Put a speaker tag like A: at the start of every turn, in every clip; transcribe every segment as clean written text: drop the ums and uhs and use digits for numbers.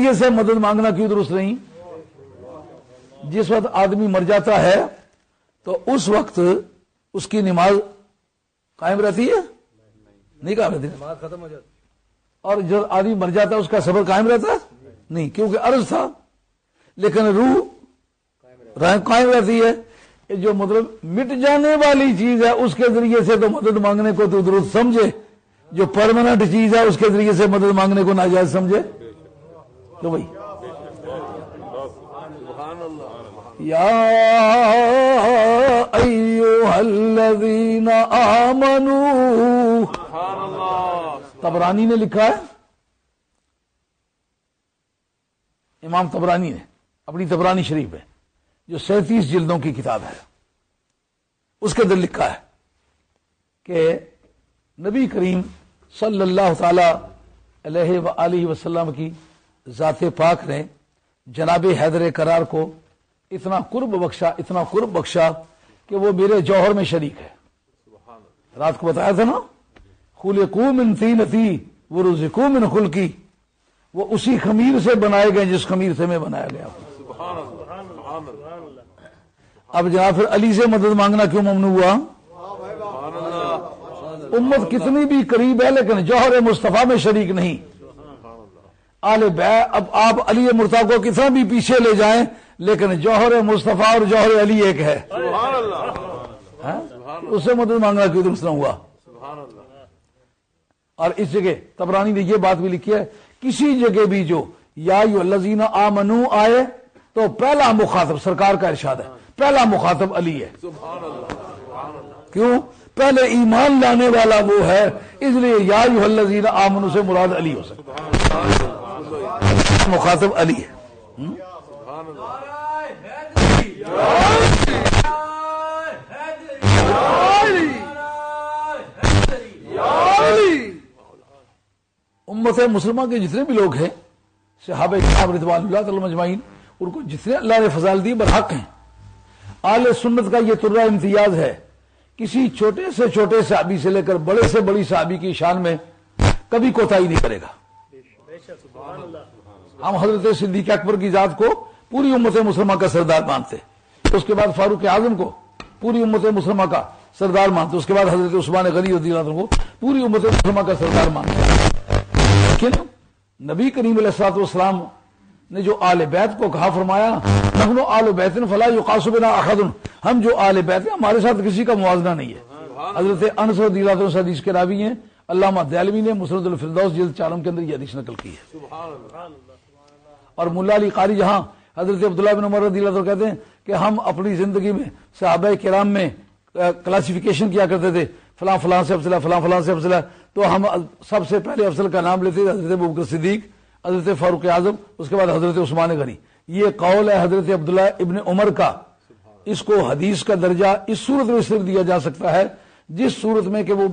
A: ذریعے سے مدد مانگنا کیوں درست نہیں؟ جس وقت آدمی مر جاتا ہے تو اس وقت اس کی نماز قائم رہتی ہے؟ نہیں قائم رہتی،
B: نماز ختم ہو جاتی،
A: اور جب آدمی مر جاتا ہے اس کا صبر قائم رہتا ہے؟ نہیں، کیونکہ عرض تھا، لیکن روح قائم رہتی ہے۔ جو مطلب مٹ جانے والی چیز ہے اس کے ذریعے سے تو مدد مانگنے کو تو درست سمجھے، جو پرماننٹ چیز ہے اس کے ذریعے سے مدد مانگنے کو ناجائز سمجھے۔ تو بھائی یا ایھا الذین آمنوا، طبرانی نے لکھا ہے، امام طبرانی نے اپنی طبرانی شریف ہے جو 37 جلدوں کی کتاب ہے، اس کے اندر لکھا ہے کہ نبی کریم صلی اللہ تعالی علیہ وآلہ وسلم کی ذات پاک نے جناب حیدر کرار کو اتنا قرب بخشا کہ وہ میرے جوہر میں شریک ہے۔ رات کو بتایا تھا نا، خلقوا من طینتی ورزقوا من خلقی، وہ اسی خمیر سے بنائے گئے جس خمیر سے میں بنایا گیا ہوں۔ اب جناب پھر علی سے مدد مانگنا کیوں ممنوع ہوا؟ امت کتنی بھی قریب ہے لیکن جوہر مصطفیٰ میں شریک نہیں۔ آل بیت، اب آپ علی مرتضیٰ کو کتنا بھی پیچھے لے جائیں لیکن جوہر مصطفیٰ اور جوہر علی ایک ہے، اس سے مدد مانگنا کیوں درست نہ ہوا؟ اور اس جگہ طبرانی نے یہ بات بھی لکھی ہے، کسی جگہ بھی جو یا ایھا الذین آمنوا آئے تو پہلا مخاطب سرکار کا ارشاد ہے، پہلا مخاطب علی ہے۔ کیوں؟ پہلے ایمان لانے والا وہ ہے، اس لیے یا ایھا الذین آمنوا سے مراد علی ہو سکتا ہے، مخاطب علی ہے۔ امت مسلمہ کے جتنے بھی لوگ ہیں صحابہ کرام رضوان اللہ تعالی اجمعین، ان کو جتنے اللہ نے فضائل دی برحق ہیں۔ اہل سنت کا یہ ترہ امتیاز ہے، کسی چھوٹے سے چھوٹے صحابی سے لے کر بڑے سے بڑی صحابی کی شان میں کبھی کوتاہی نہیں کرے گا۔ ہم حضرت صدیق اکبر کی ذات کو پوری امت مسلمہ کا سردار مانتے، اس کے بعد فاروق اعظم کو پوری امت مسلمہ کا سردار مانتے، اس کے بعد حضرت عثمان غنی رضی اللہ عنہ کو پوری امت مسلمہ کا سردار مانتے۔ لیکن نبی کریم علیہ الصلوۃ والسلام نے جو آل بیت کو کہا، فرمایا نحن آل بیت فلا یقاس بنا احد، ہم جو آل بیت ہیں ہمارے ساتھ کسی کا موازنہ نہیں ہے۔ حضرت انس رضی اللہ عنہ حدیث کے راوی ہیں، علامہ دہلوی نے مسند الفردوس جلد 4 کے اندر یہ حدیث نقل کی ہے۔ اور ملا علی قاری جہاں حضرت عبداللہ بن عمر رضی اللہ عنہ کہتے ہیں کہ ہم اپنی زندگی میں صحابہ کرام میں کلاسیفیکیشن کیا کرتے تھے، فلاں فلاں سے افضل ہے، فلاں فلاں سے افضل ہے، تو ہم سب سے پہلے افضل کا نام لیتے تھے حضرت ابوبکر صدیق، حضرت فاروق اعظم، اس کے بعد حضرت عثمان غنی۔ یہ قول ہے حضرت عبداللہ ابن عمر کا، اس کو حدیث کا درجہ اس صورت میں صرف دیا جا سکتا ہے جس صورت میں کہ وہ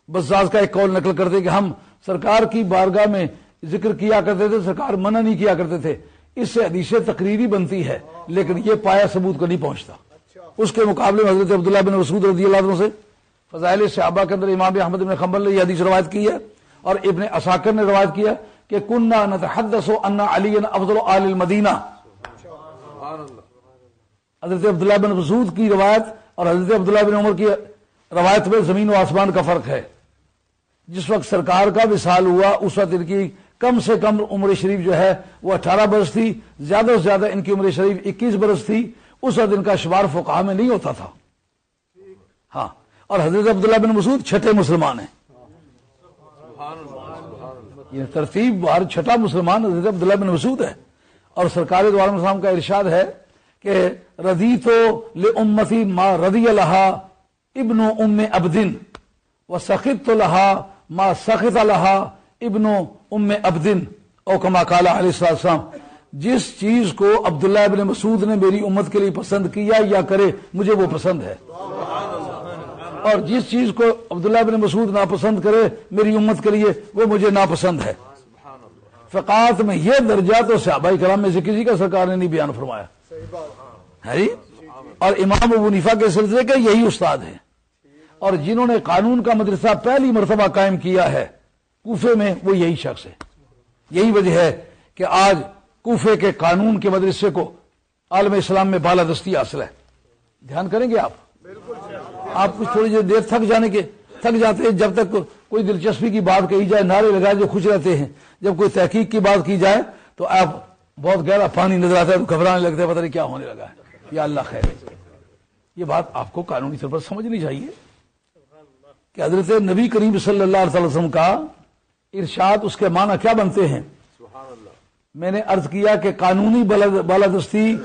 A: بزاز کا ایک قول نقل کرتے کہ ہم سرکار کی بارگاہ میں ذکر کیا کرتے تھے، سرکار منع نہیں کیا کرتے تھے۔ اس سے حدیث تقریری بنتی ہے لیکن یہ پایا ثبوت کو نہیں پہنچتا۔ اس کے مقابلے میں حضرت عبداللہ بن مسعود رضی اللہ عنہ سے فضائل صحابہ کے اندر امام احمد بن حنبل نے یہ حدیث روایت کی ہے، اور ابن عساکر نے روایت کیا کہ کننا نتحدث ان علی افضل آل المدینہ۔ حضرت عبداللہ بن مسعود کی روایت اور حضرت عبداللہ بن عمر کی روایت میں زمین و آسمان کا فرق ہے۔ جس وقت سرکار کا وصال ہوا اس وقت ان کی کم سے کم عمر شریف جو ہے وہ 18 برس تھی، زیادہ سے زیادہ ان کی عمر شریف 21 برس تھی۔ اس وقت ان کا شمار فقہاء میں نہیں ہوتا تھا۔ ہاں، اور حضرت عبداللہ بن مسعود چھٹے مسلمان ہیں، یہ ترتیب بار چھٹا مسلمان حضرت عبداللہ بن مسعود ہے۔ اور سرکار دو عالم السلام کا ارشاد ہے کہ رضیت لامتی ما رضی لہا ابن ام عبد وسخط لہا ما سخط لہا ابن ام عبد، او کما قال علیہ السلام، جس چیز کو عبداللہ ابن مسعود نے میری امت کے لیے پسند کیا یا کرے مجھے وہ پسند ہے، اور جس چیز کو عبداللہ ابن مسعود ناپسند کرے میری امت کے لیے وہ مجھے ناپسند ہے۔ فقاہت میں یہ درجہ تو صحابہ کرام میں سے کسی کا سرکار نے نہیں بیان فرمایا ہے جی۔ اور امام ابو حنیفہ کے سلسلے کے یہی استاد ہیں، اور جنہوں نے قانون کا مدرسہ پہلی مرتبہ قائم کیا ہے کوفے میں وہ یہی شخص ہے۔ یہی وجہ ہے کہ آج کوفے کے قانون کے مدرسے کو عالم اسلام میں بالادستی حاصل ہے. دھیان کریں گے آپ کچھ تھوڑی دیر تھک جاتے ہیں جب تک کوئی دلچسپی کی بات کہی جائے، نعرے لگائے جو خوش رہتے ہیں. جب کوئی تحقیق کی بات کی جائے تو آپ بہت گہرا پانی نظر آتا ہے تو گھبرانے لگتے ہیں، پتہ نہیں کیا ہونے لگا ہے. یا اللہ خیر. یہ بات آپ کو قانونی طور پر سمجھنی چاہیے کہ حضرت نبی کریم صلی اللہ علیہ وسلم کا ارشاد، اس کے معنی کیا بنتے ہیں. میں نے عرض کیا کہ قانونی بالادستی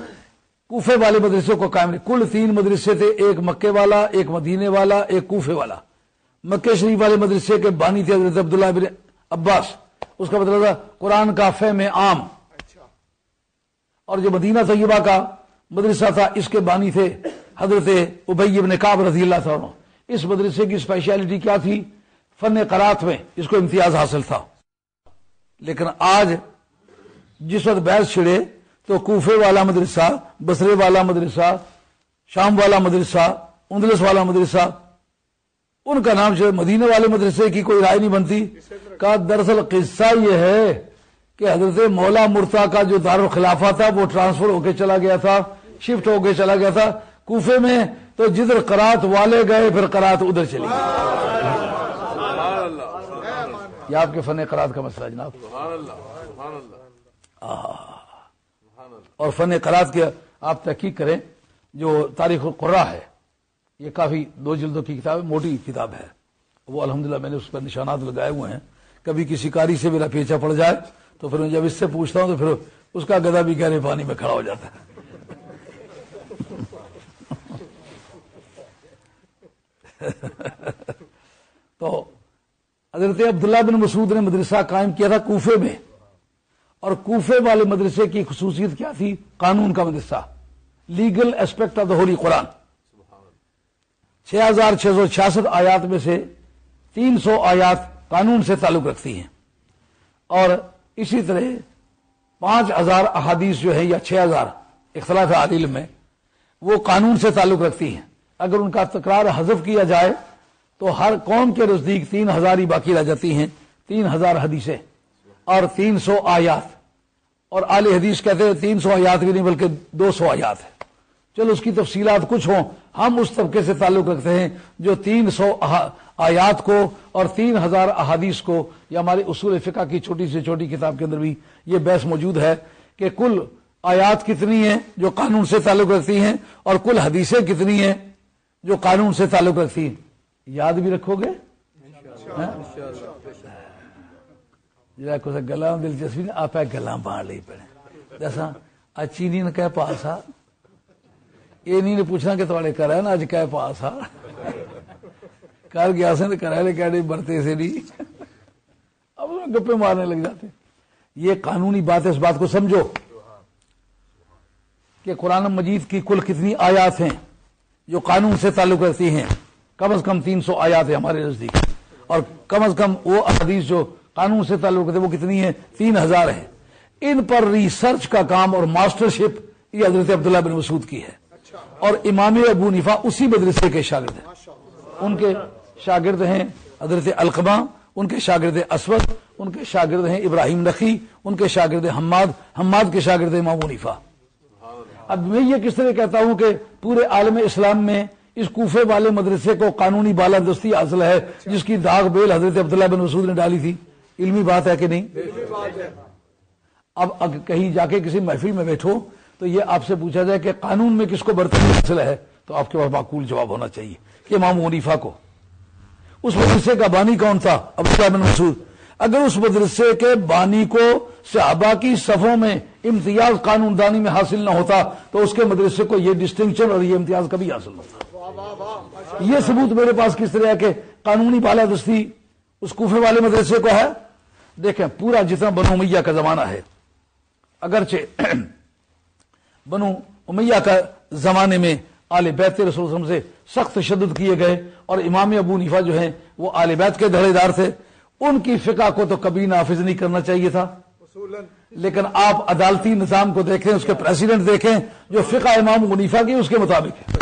A: کوفے والے مدرسے کو قائم نہیں. کل 3 مدرسے تھے، ایک مکے والا، ایک مدینے والا، ایک کوفے والا. مکے شریف والے مدرسے کے بانی تھے حضرت عبداللہ بن عباس، اس کا مطلب تھا قرآن کا فہم عام. اور جو مدینہ طیبہ کا مدرسہ تھا، اس کے بانی تھے حضرت ابی بن کعب رضی اللہ تعالیٰ عنہ. اس مدرسے کی اسپیشلٹی کیا تھی؟ فن قرات میں اس کو امتیاز حاصل تھا. لیکن آج جس وقت بحث چھڑے تو کوفے والا مدرسہ، بصرے والا مدرسہ، شام والا مدرسہ، اندلس والا مدرسہ، ان کا نام جو مدینہ والے مدرسے کی کوئی رائے نہیں بنتی. کا دراصل قصہ یہ ہے کہ حضرت مولا مرتا کا جو دارالخلافہ تھا وہ ٹرانسفر ہو کے چلا گیا تھا، شفٹ ہو کے چلا گیا تھا کوفے میں. تو جدھر قرات والے گئے پھر قرات ادھر چلی گئی. یہ آپ کے فن قرات کا مسئلہ جناب. اور فن قرات کے آپ تحقیق کریں، جو تاریخ القرہ ہے، یہ کافی 2 جلدوں کی کتاب ہے، موٹی کتاب ہے. وہ الحمدللہ میں نے اس پر نشانات لگائے ہوئے ہیں. کبھی کسی قاری سے میرا پیچھا پڑ جائے تو پھر جب اس سے پوچھتا ہوں تو پھر اس کا گدھا بھی گہرے پانی میں کھڑا ہو جاتا ہے. تو حضرت عبداللہ بن مسعود نے مدرسہ قائم کیا تھا کوفے میں، اور کوفے والے مدرسے کی خصوصیت کیا تھی؟ قانون کا مدرسہ، legal aspect of the holy Quran. 6666 آیات میں سے 300 آیات قانون سے تعلق رکھتی ہیں، اور اسی طرح 5000 احادیث جو ہے یا 6000 اختلاف اہل علم میں وہ قانون سے تعلق رکھتی ہیں. اگر ان کا تکرار حذف کیا جائے تو ہر قوم کے نزدیک 3000 ہی باقی رہ جاتی ہیں. 3000 حدیثیں اور 300 آیات. اور اہل حدیث کہتے ہیں 300 آیات بھی نہیں بلکہ 200 آیات ہے. چلو اس کی تفصیلات کچھ ہوں، ہم اس طبقے سے تعلق رکھتے ہیں جو 300 آیات کو اور 3000 احادیث کو. یا ہمارے اصول فقہ کی چھوٹی سے چھوٹی کتاب کے اندر بھی یہ بحث موجود ہے کہ کل آیات کتنی ہیں جو قانون سے تعلق رکھتی ہیں اور کل حدیثیں کتنی ہیں جو قانون سے تعلق رکھتی ہیں. یاد بھی رکھو گے؟ گلا دلچسپی نے آپ گلا باہر لے پڑے جیسا چینی نے کہہ پاسا یہ نہیں پوچھنا کہ تھوڑے کرا ہے نا اج کہہ پاسا کر گیا سے کرا لے کہ برتے سے نہیں. اب گپے مارنے لگ جاتے. یہ قانونی بات ہے. اس بات کو سمجھو کہ قرآن مجید کی کل کتنی آیات ہیں جو قانون سے تعلق رکھتی ہیں. کم از کم 300 آیات ہیں ہمارے نزدیک، اور کم از کم وہ احادیث جو قانون سے تعلق رکھتے ہیں وہ کتنی ہیں؟ 3000 ہیں. ان پر ریسرچ کا کام اور ماسٹرشپ یہ حضرت عبداللہ بن مسعود کی ہے. اور امام ابو حنیفہ اسی مدرسے کے شاگرد ہیں. ان کے شاگرد ہیں حضرت علقمہ، ان کے شاگرد اسود، ان کے شاگرد ہیں ابراہیم نخی، ان کے شاگرد حماد کے شاگرد امام ابو حنیفہ. اب میں یہ کس طرح کہتا ہوں کہ پورے عالم اسلام میں اس کوفے والے مدرسے کو قانونی بالادستی حاصل ہے جس کی داغ بیل حضرت عبداللہ بن مسعود نے ڈالی تھی؟ علمی بات ہے کہ نہیں؟ اب کہیں جا کے کسی محفل میں بیٹھو تو یہ آپ سے پوچھا جائے کہ قانون میں کس کو برتری حاصل ہے تو آپ کے پاس معقول جواب ہونا چاہیے کہ امام ابو حنیفہ کو. اس مدرسے کا بانی کون تھا؟ عبداللہ بن مسعود. اگر اس مدرسے کے بانی کو صحابہ کی صفوں میں امتیاز قانون دانی میں حاصل نہ ہوتا تو اس کے مدرسے کو یہ ڈسٹنکشن اور یہ امتیاز کبھی حاصل نہ ہوتا. یہ ثبوت میرے پاس کس طرح ہے کہ قانونی بالادستی اس کوفے والے مدرسے کو ہے. دیکھیں پورا جتنا بنو امیہ کا زمانہ ہے، اگرچہ بنو امیہ کا زمانے میں آل بیت رسول اللہ علیہ وسلم سے سخت تشدد کیے گئے اور امام ابو حنیفہ جو ہیں وہ آل بیت کے دھڑے دار تھے. ان کی فقہ کو تو کبھی نافذ نہیں کرنا چاہیے تھا. لیکن آپ عدالتی نظام کو دیکھیں، اس کے پریزیڈنٹ دیکھیں، جو فقہ امام ابو حنیفہ کی اس کے مطابق ہے.